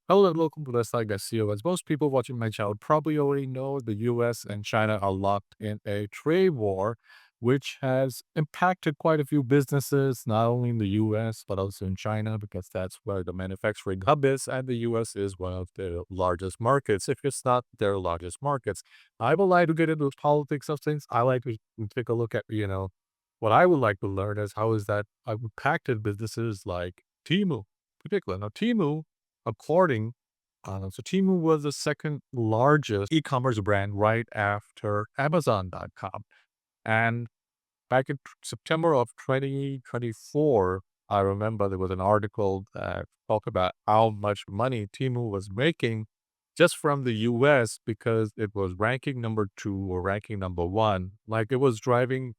Hello and welcome to the side SEO. As most people watching my channel probably already know, the US and China are locked in a trade war, which has impacted quite a few businesses, not only in the US, but also in China, because that's where the manufacturing hub is, and the US is one of the largest markets, if it's not their largest markets. I would like to get into the politics of things. I like to take a look at, what I would like to learn is how is that impacted businesses like Temu, particularly. Now, Temu according so Temu was the second largest e-commerce brand right after Amazon.com. And back in September of 2024, I remember there was an article that talked about how much money Temu was making just from the US because it was ranking number two or ranking number one. Like it was driving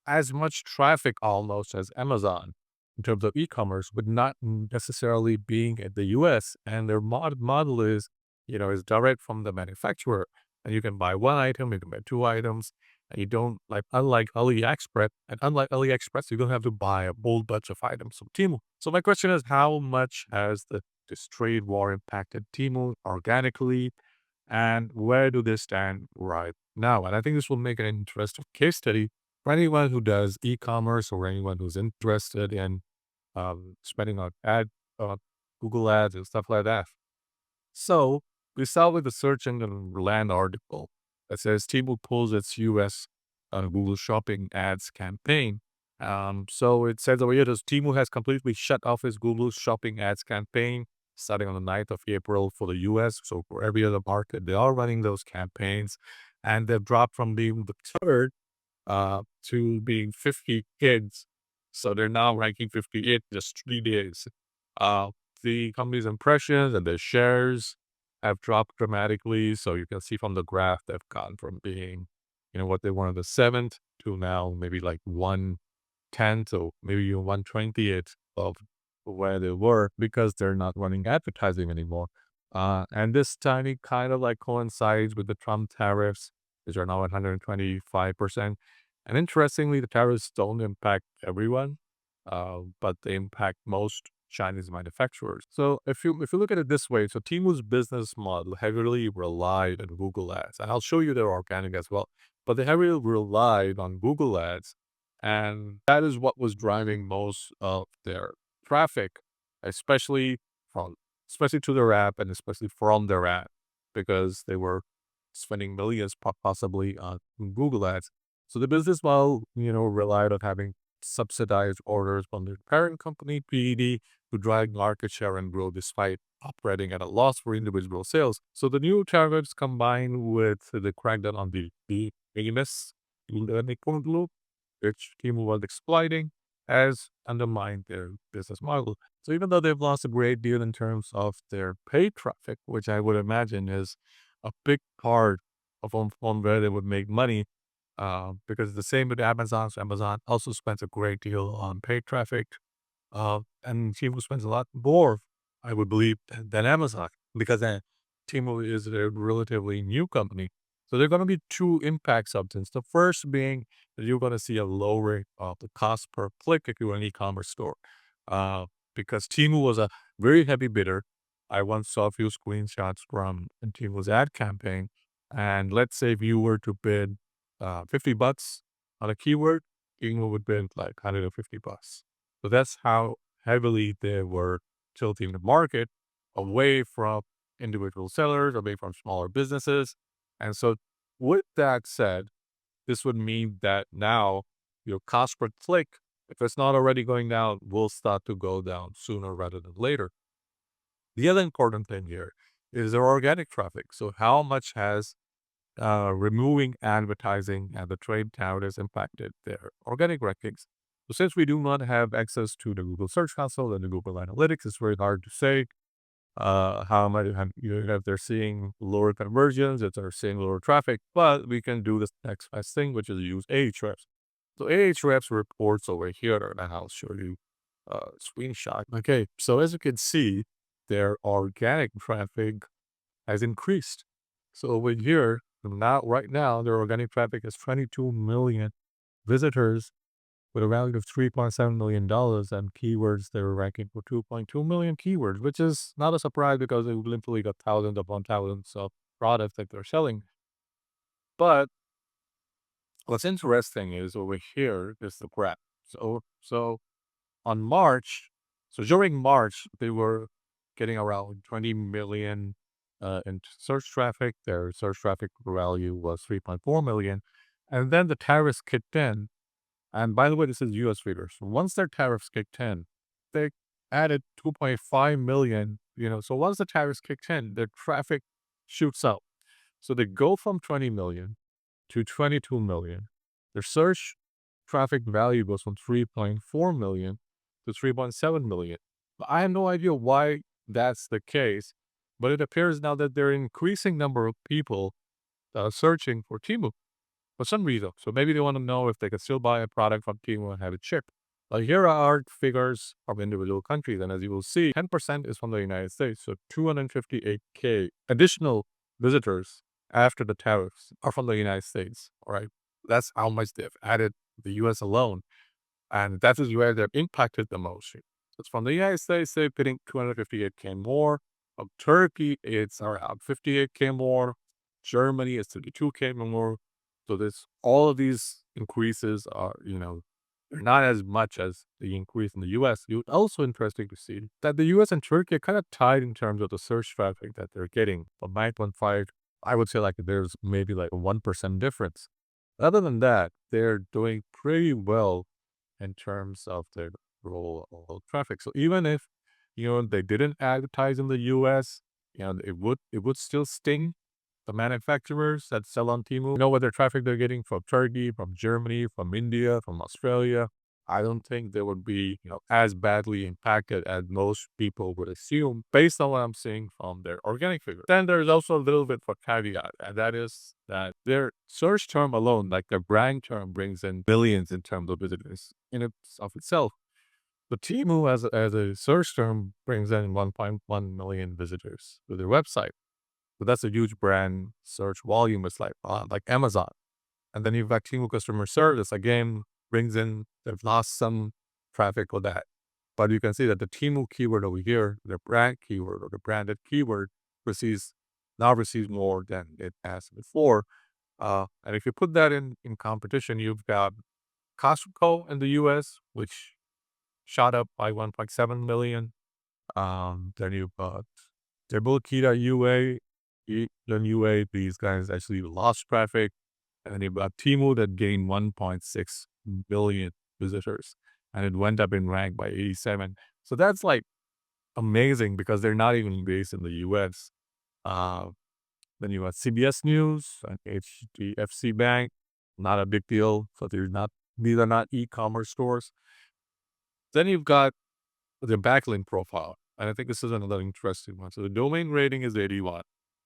as much traffic almost as Amazon in terms of e-commerce, but not necessarily being in the US. And their model is, is direct from the manufacturer. And you can buy one item, you can buy two items, and you don't like, unlike AliExpress, and unlike AliExpress, you don't have to buy a whole bunch of items from Temu. So my question is, how much has this trade war impacted Temu organically, and where do they stand right now? And I think this will make an interesting case study for anyone who does e-commerce or anyone who's interested in spending on Google Ads and stuff like that. So we start with the search engine land article that says Temu pulls its US Google Shopping Ads campaign. So it says over here that Temu has completely shut off its Google Shopping Ads campaign starting on the 9th of April for the US. So for every other market, they are running those campaigns, and they've dropped from being the third to being 50 kids. So they're now ranking 58 in just 3 days. Uh, the company's impressions and their shares have dropped dramatically. So you can see from the graph, they've gone from being, what they wanted the seventh to now maybe like 1/10 or maybe even 1/20th of where they were because they're not running advertising anymore. And this tiny kind of like coincides with the Trump tariffs, which are now at 125%. And interestingly, the tariffs don't impact everyone, but they impact most Chinese manufacturers. So if you look at it this way, so Temu's business model heavily relied on Google Ads, and I'll show you their organic as well. But they heavily relied on Google Ads, and that is what was driving most of their traffic, especially from especially to their app and especially from their app, because they were spending millions possibly on Google Ads. So the business model, relied on having subsidized orders from the parent company, PED, to drive market share and grow despite operating at a loss for individual sales. So the new tariffs combined with the crackdown on the famous learning loop, which Temu was exploiting, has undermined their business model. So even though they've lost a great deal in terms of their paid traffic, which I would imagine is a big part of on where they would make money, because the same with Amazon. So Amazon also spends a great deal on paid traffic, and Temu spends a lot more, I would believe, than Amazon because Temu is a relatively new company. So there are going to be two impacts of this. The first being that you're going to see a lowering of the cost per click if you're an e-commerce store, uh, because Temu was a very heavy bidder. I once saw a few screenshots from Temu's ad campaign, and let's say if you were to bid $50 on a keyword, Temu would bid like $150. So that's how heavily they were tilting the market away from individual sellers, away from smaller businesses. And so with that said, this would mean that now your cost per click, if it's not already going down, will start to go down sooner rather than later. The other important thing here is their organic traffic. So how much has removing advertising and the trade tariffs impacted their organic rankings? So since we do not have access to the Google Search Console and the Google Analytics, it's very hard to say how much if they're seeing lower conversions, if they're seeing lower traffic. But we can do this next best thing, which is use Ahrefs. So Ahrefs reports over here, and I'll show you a screenshot. Okay, so as you can see, their organic traffic has increased. So over here, now right now, their organic traffic is 22 million visitors with a value of $3.7 million, and keywords they were ranking for 2.2 million keywords, which is not a surprise because they literally got thousands upon thousands of products that they're selling. But what's interesting is over here is the graph. So on March, so during March, they were getting around 20 million in search traffic. Their search traffic value was 3.4 million. And then the tariffs kicked in. And by the way, this is US figures. Once their tariffs kicked in, they added 2.5 million. So once the tariffs kicked in, their traffic shoots up. So they go from 20 million to 22 million. Their search traffic value goes from 3.4 million to 3.7 million. I have no idea why that's the case, but it appears now that there are increasing number of people searching for Temu for some reason. So maybe they want to know if they can still buy a product from Temu and have it shipped. Here are figures from individual countries, and as you will see, 10% is from the United States. So 258K additional visitors after the tariffs are from the United States. All right. That's how much they've added the US alone. And that is where they're impacted the most. It's from the United States, they're getting 258K more. Of Turkey, it's around 58K more. Germany is 32K more. So all of these increases are, they're not as much as the increase in the US. It's also interesting to see that the US and Turkey are kind of tied in terms of the search traffic that they're getting. From 9.5, I would say there's maybe a 1% difference. Other than that, they're doing pretty well in terms of their overall traffic. So even if, they didn't advertise in the US, it would still sting the manufacturers that sell on Temu. What their traffic they're getting from Turkey, from Germany, from India, from Australia. I don't think they would be, as badly impacted as most people would assume based on what I'm seeing from their organic figures. Then there's also a little bit for caveat, and that is that their search term alone, like their brand term, brings in billions in terms of visitors in of itself. The Temu as a search term brings in 1.1 million visitors to their website. So that's a huge brand search volume. It's like Amazon. And then you've got Temu customer service, again, brings in, they've lost some traffic with that. But you can see that the Temu keyword over here, the brand keyword or the branded keyword now receives more than it has before. And if you put that in competition, you've got Costco in the US, which shot up by 1.7 million. Then you've got Tabookie UA, then UA, these guys actually lost traffic. And then you've got Temu that gained 1.6 billion visitors, and it went up in rank by 87. So that's amazing because they're not even based in the US. Uh, then you got CBS News and HDFC Bank, not a big deal. So these are not e-commerce stores. Then you've got the backlink profile. And I think this is another interesting one. So the domain rating is 81.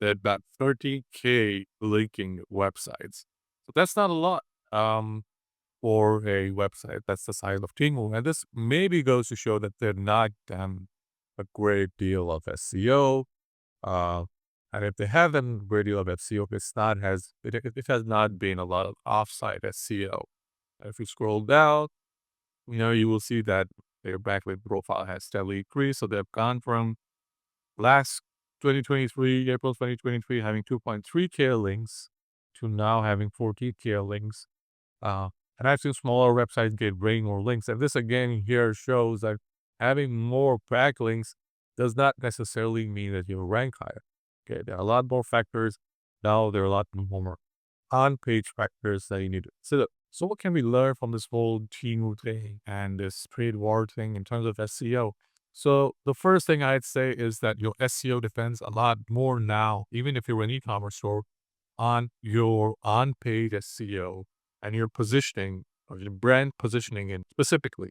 They've got 30K linking websites. So that's not a lot for a website that's the size of Temu. And this maybe goes to show that they're not done a great deal of SEO. And if they have done a great deal of SEO, it has not been a lot of offsite SEO. If you scroll down, you will see that their backlink profile has steadily increased. So they've gone from last 2023, April 2023, having 2.3K links to now having 14K links. And I've seen smaller websites get way more links. And this again here shows that having more backlinks does not necessarily mean that you rank higher. Okay, there are a lot more factors. Now there are a lot more on-page factors that you need to consider. So what can we learn from this whole Temu thing and this trade war thing in terms of SEO? So the first thing I'd say is that your SEO depends a lot more now, even if you're an e-commerce store, on your on-page SEO and your positioning or your brand positioning in specifically.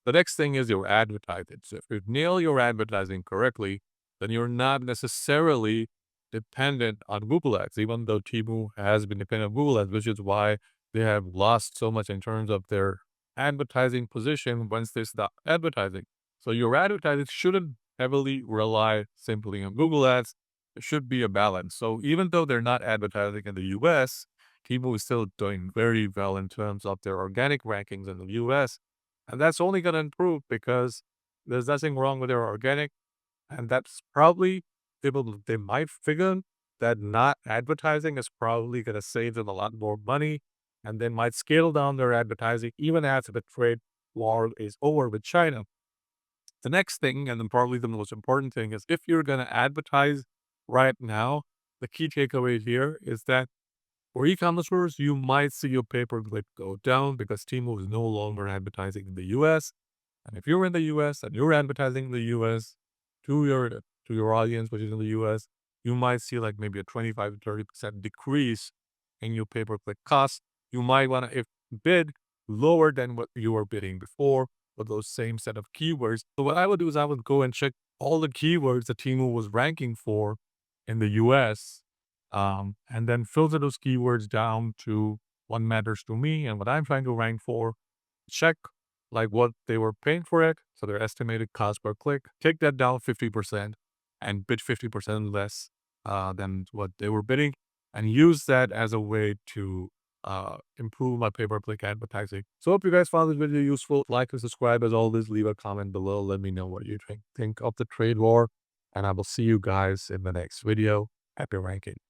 The next thing is your advertising. So if you nail your advertising correctly, then you're not necessarily dependent on Google Ads, even though Temu has been dependent on Google Ads, which is why they have lost so much in terms of their advertising position once they stop advertising. So your advertising shouldn't heavily rely simply on Google Ads. It should be a balance. So even though they're not advertising in the US, Temu is still doing very well in terms of their organic rankings in the US. And that's only going to improve because there's nothing wrong with their organic. And that's probably they might figure that not advertising is probably going to save them a lot more money. And they might scale down their advertising even after the trade war is over with China. The next thing, and then probably the most important thing, is if you're going to advertise right now, the key takeaway here is that for e-commerce stores, you might see your pay-per-click go down because Temu is no longer advertising in the US. And if you're in the US and you're advertising in the US to your audience, which is in the US, you might see like maybe a 25 to 30% decrease in your pay-per-click cost. You might want to bid lower than what you were bidding before with those same set of keywords. So what I would do is I would go and check all the keywords that Temu was ranking for in the US, and then filter those keywords down to what matters to me and what I'm trying to rank for. Check like what they were paying for it, so their estimated cost per click. Take that down 50% and bid 50% less than what they were bidding, and use that as a way to improve my pay-per-click advertising. So hope you guys found this video useful. Like and subscribe as always. Leave a comment below. Let me know what you think of the trade war, and I will see you guys in the next video. Happy ranking.